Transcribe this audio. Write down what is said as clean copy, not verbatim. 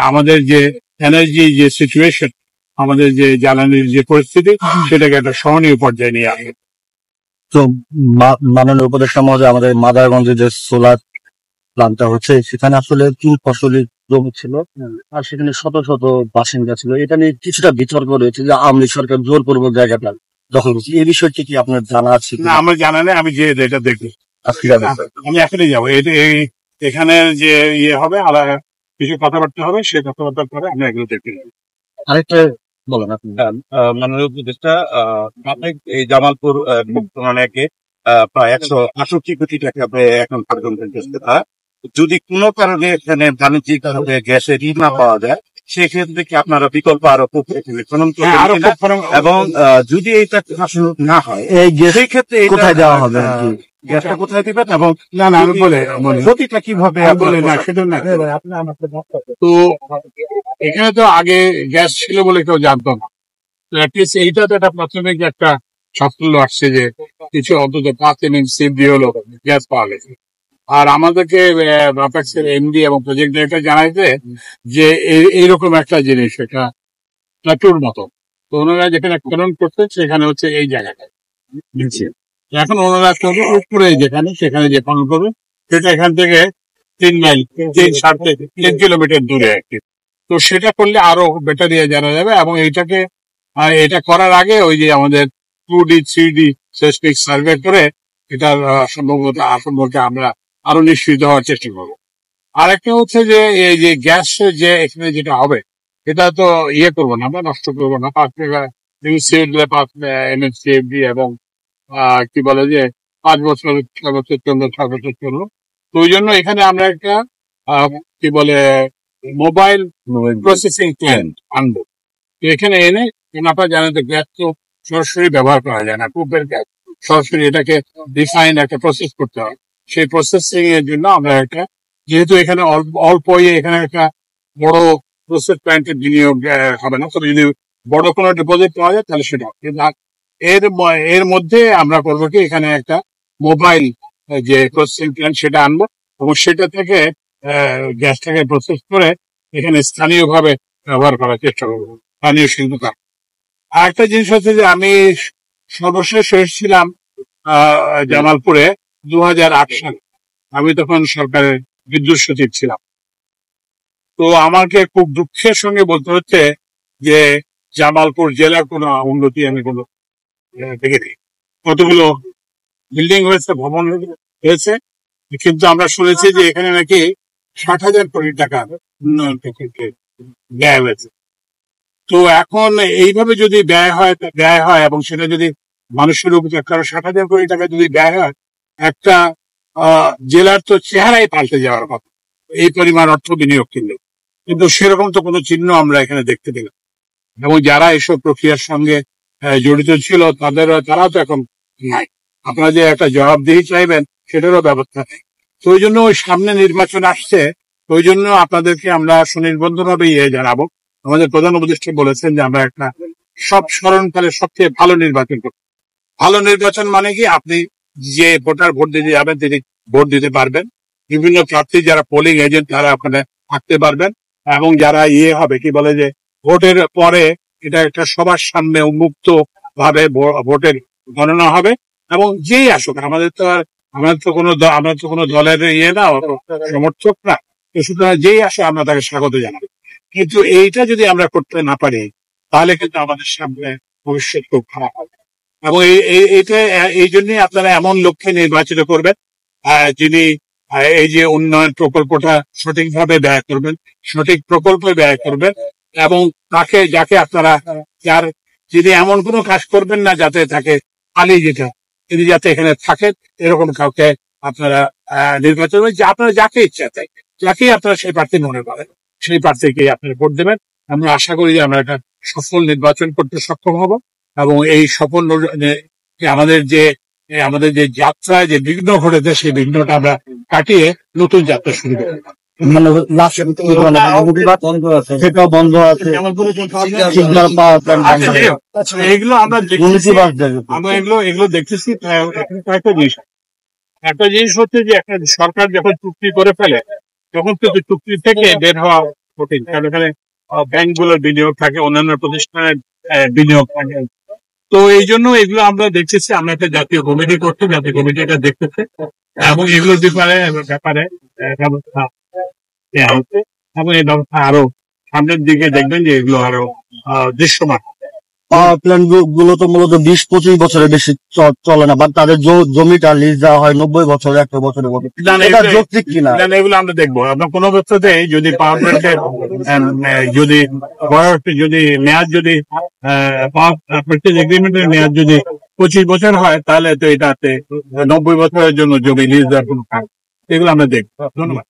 আমাদের যে এনার্জি যে সিচুয়েশন, আমাদের যে জ্বালানির যে পরিস্থিতি, সেটাকে একটা সহনীয় পর্যায়ে নিয়ে আসে। তো মাননীয় উপদেষ্টা মহোদয়, আমাদের মাদারগঞ্জে যে সোলার প্ল্যান্টটা হচ্ছে, সেখানে আসলে 3 ফসলি জমি ছিল, আর সেখানে শত শত বাসিন্দা ছিল। এটা নিয়ে কিছুটা বিতর্ক রয়েছে যে আওয়ামী লীগ সরকার জোরপূর্বক জায়গাটা দখল করছে। এই বিষয়টি কি আপনার জানা আছে? না, আমার জানা নেই, আমি যে এটা দেখবো, আমি এখনই যাবো। এখানে যে ইয়ে হবে, আর কিছু কথাবার্তা হবে, সেই কথাবার্তার পরে আমরা এগুলো দেখতে যাবো। আরেকটা বলেন আপনি। মাননীয় উপদেষ্টা, আপনি এই জামালপুর মুক্তমানেকে প্রায় 168 কোটি টাকা এখন পর্যন্ত দিচ্ছে। যদি কোনো কারণে এখানে বাণিজ্যিক কারণে গ্যাসের ঋণ না পাওয়া যায়, সেক্ষেত্রে কি আপনারা বিকল্প আরো খনন করবেন? এবং যদি এটা না হয়, এই সেই ক্ষেত্রে কোথায় দেওয়া হবে? গ্যাসটা কোথায় দিবেন? এবং না না, আমি বলে ক্ষতিটা কিভাবে বলে না, সেটা না। তো এখানে তো আগে গ্যাস ছিল বলে কেউ জানতো না। তো অ্যাটলিস্ট এইটা তো একটা প্রাথমিক একটা সাফল্য আসছে যে কিছু অন্তত 5 MMSCF দিয়ে হলো গ্যাস পাওয়া গেছে। আর আমাদেরকে বাপেক্সের এমডি এবং প্রজেক্ট ডিরেক্টর জানাইছে যে এইরকম একটা জিনিস, এটা প্লাটুর মতো। তো ওনারা যেখানে খনন করতেন সেখানে হচ্ছে এই জায়গাটা। এখন ওনারা করবে উপরে যেখানে, সেখানে যে খনন করবে সেটা এখান থেকে 3 মাইল 3 কিলোমিটার দূরে আর কি। তো সেটা করলে আরো বেটার ইয়ে জানা যাবে। এবং এইটাকে এটা করার আগে ওই যে আমাদের 2D 3D সেসমিক সার্ভে করে এটার সম্পর্কে আমরা আরো নিশ্চিত হওয়ার চেষ্টা করবো। আরেকটা হচ্ছে যে এই যে গ্যাস যে এখানে যেটা হবে, এটা তো ইয়ে করবো না, আমরা নষ্ট করবো না। 5 MMSCFD এবং কি বলে যে 5 বছর 6 বছর চললো, 6 বছর চললো। তো ওই জন্য এখানে আমরা একটা কি বলে মোবাইল প্রসেসিং প্ল্যান্ট আনবো। তো এখানে এনে, আপনারা জানেন তো গ্যাস তো সরাসরি ব্যবহার করা যায় না, কূপের গ্যাস সরাসরি এটাকে রিফাইন একটা প্রসেস করতে হয়। সেই প্রসেসিং এর জন্য আমরা একটা, যেহেতু এখানে অল্প এখানে একটা বড় প্রসেস প্ল্যান্টের বিনিয়োগ হবে না, তবে যদি বড় কোনো ডিপোজিট পাওয়া যায় তাহলে সেটা। এর মধ্যে আমরা করবো কি, এখানে একটা মোবাইল যে প্রসেসিং প্ল্যান্ট সেটা আনবো এবং সেটা থেকে গ্যাসটাকে প্রসেস করে এখানে স্থানীয়ভাবে ব্যবহার করার চেষ্টা করবো, স্থানীয় শিল্পকার। আর একটা জিনিস হচ্ছে যে আমি সর্বশেষ এসেছিলাম জামালপুরে 2008 সালে। আমি তখন সরকারের বিদ্যুৎ সচিব ছিলাম। তো আমাকে খুব দুঃখের সঙ্গে বলতে হচ্ছে যে জামালপুর জেলার কোনো উন্নতি আমি কোনো দেখিনি। কতগুলো বিল্ডিং হয়েছে, ভবন হয়েছে, কিন্তু আমরা শুনেছি যে এখানে নাকি 60,000 কোটি টাকা উন্নয়ন প্রকল্পে ব্যয় হয়েছে। তো এখন এইভাবে যদি ব্যয় হয় এবং সেটা যদি মানুষের উপকার করে, 60,000 কোটি টাকা যদি ব্যয় হয়, একটা জেলার তো চেহারাই পাল্টে যাওয়ার কথা এই পরিমাণ অর্থ বিনিয়োগ কিন্তু সেরকম তো কোনো চিহ্ন আমরা এখানে দেখতে পেলাম। এবং যারা এসব প্রক্রিয়ার সঙ্গে জড়িত ছিল তারাও তো এখন নাই। আপনারা যে একটা জবাবদিহি চাইবেন, সেটারও ব্যবস্থা নেই। তো ওই জন্য ওই সামনে নির্বাচন আসছে, ওই জন্য আপনাদেরকে আমরা সুনির্বন্ধভাবে জানাবো। আমাদের প্রধান উপদেষ্টা বলেছেন যে আমরা একটা সব স্মরণকালে সবচেয়ে ভালো নির্বাচন করব। ভালো নির্বাচন মানে কি, আপনি যে ভোটার ভোট দিতে যাবেন তিনি ভোট দিতে পারবেন, বিভিন্ন প্রার্থী যারা পোলিং এজেন্ট তারা ওখানে থাকতে পারবেন, এবং যারা হবে কি বলে যে ভোটের পরে এটা একটা সবার সামনে উন্মুক্ত ভাবে ভোটের গণনা হবে। এবং যেই আসুক, আমরা তো কোনো দলের না, সমর্থক না, সুতরাং যেই আসে আমরা তাকে স্বাগত জানাবো। কিন্তু এইটা যদি আমরা করতে না পারি, তাহলে কিন্তু আমাদের সামনে ভবিষ্যৎ খুব খারাপ হবে। এবং এইটা এই জন্যই আপনারা এমন লক্ষ্যে নির্বাচিত করবেন যিনি এই যে উন্নয়ন প্রকল্পটা সঠিকভাবে ব্যয় করবেন, সঠিক প্রকল্পে ব্যয় করবেন, এবং যাকে আপনারা যিনি এমন কোনো কাজ করবেন না যাতে তাকে পালিয়ে যেতে, তিনি যাতে এখানে থাকেন, এরকম কাউকে আপনারা নির্বাচন করবেন। যে আপনারা যাকে ইচ্ছা তাই, যাকেই আপনারা সেই প্রার্থী মনে করেন, সেই প্রার্থীকে আপনারা ভোট দেবেন। আমরা আশা করি যে আমরা একটা সফল নির্বাচন করতে সক্ষম হব এবং এই সফল আমাদের যে যাত্রায় যে বিঘ্ন ঘটেছে, সেই বিঘ্নটা আমরা কাটিয়ে নতুন যাত্রা শুরু করব। সেটাও বন্ধ আছে। এগুলো আমরা এগুলো দেখতেছি। একটা জিনিস হচ্ছে যে একটা সরকার যখন চুক্তি করে ফেলে, তখন কিন্তু চুক্তি থেকে বের হওয়া কঠিন, কারণ এখানে ব্যাংকগুলোর বিনিয়োগ থাকে, অন্যান্য প্রতিষ্ঠানের বিনিয়োগ থাকে। তো এই জন্য এগুলো আমরা দেখতেছি, আমরা একটা জাতীয় কমিটি করছি, জাতীয় কমিটি এটা দেখতেছে এবং এগুলোর ব্যাপারে ব্যবস্থা নেওয়া হচ্ছে, এবং এই ব্যবস্থা আরো সামনের দিকে দেখবেন যে এগুলো আরো দৃশ্যমান। পাওয়ার প্ল্যান্ট গুলো তো মূলত 20-25 বছরের বেশি চলে না, বা তাদের জমিটা লিজ দেওয়া হয় 90 বছর, 100 বছরের মতো। এটা যৌক্তিক কিনা? এগুলো আমরা দেখবো। আপনার কোনো অবস্থাতে যদি পাওয়ার প্ল্যান্টের যদি বয়স, যদি মেয়াদ, যদি পার্চেজ এগ্রিমেন্টের মেয়াদ যদি 25 বছর হয়, তাহলে তো এটাতে 90 বছরের জন্য জমি লিজ দেওয়ার কোনো কাজ, এগুলো আমরা দেখবো। ধন্যবাদ।